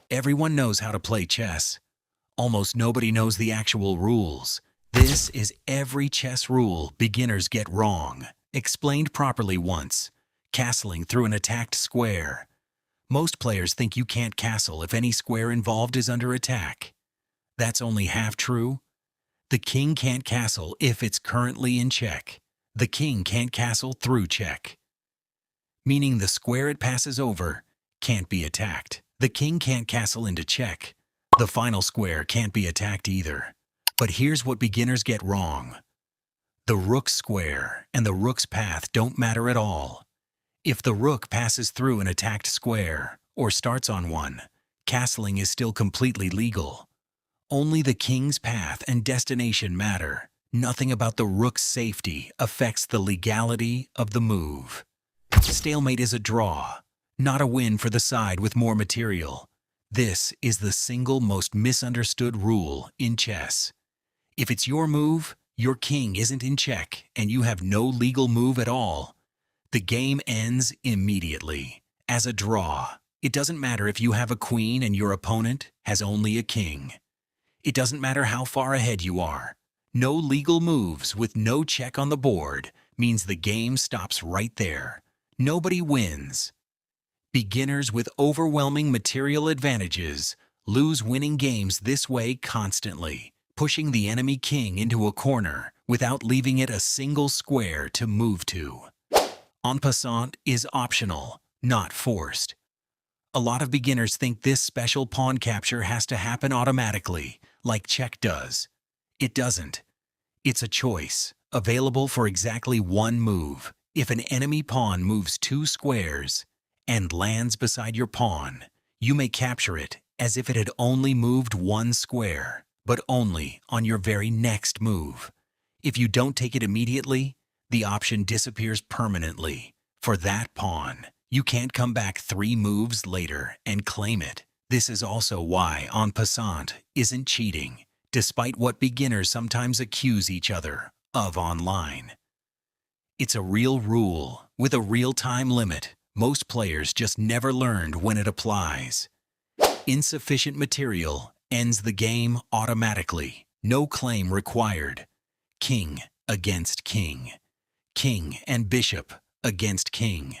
Everyone knows how to play chess. Almost nobody knows the actual rules. This is every chess rule beginners get wrong. Explained properly once. Castling through an attacked square. Most players think you can't castle if any square involved is under attack. That's only half true. The king can't castle if it's currently in check. The king can't castle through check, meaning the square it passes over can't be attacked. The king can't castle into check. The final square can't be attacked either. But here's what beginners get wrong. The rook square and the rook's path don't matter at all. If the rook passes through an attacked square or starts on one, castling is still completely legal. Only the king's path and destination matter. Nothing about the rook's safety affects the legality of the move. Stalemate is a draw, not a win for the side with more material. This is the single most misunderstood rule in chess. If it's your move, your king isn't in check, and you have no legal move at all, the game ends immediately. As a draw, it doesn't matter if you have a queen and your opponent has only a king. It doesn't matter how far ahead you are. No legal moves with no check on the board means the game stops right there. Nobody wins. Beginners with overwhelming material advantages lose winning games this way constantly, pushing the enemy king into a corner without leaving it a single square to move to. En passant is optional, not forced. A lot of beginners think this special pawn capture has to happen automatically, like check does. It doesn't. It's a choice, available for exactly one move. If an enemy pawn moves 2 squares and lands beside your pawn, you may capture it as if it had only moved 1 square, but only on your very next move. If you don't take it immediately, the option disappears permanently. For that pawn, you can't come back 3 moves later and claim it. This is also why en passant isn't cheating, despite what beginners sometimes accuse each other of online. It's a real rule with a real time limit. Most players just never learned when it applies. Insufficient material ends the game automatically. No claim required. King against king. King and bishop against king.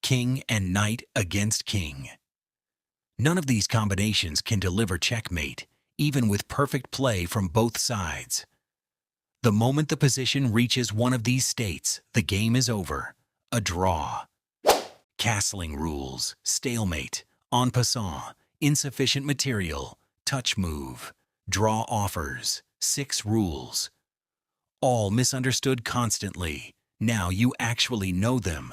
King and knight against king. None of these combinations can deliver checkmate, even with perfect play from both sides. The moment the position reaches one of these states, the game is over. A draw. Castling rules, stalemate, en passant, insufficient material, touch move, draw offers, 6 rules. All misunderstood constantly. Now you actually know them.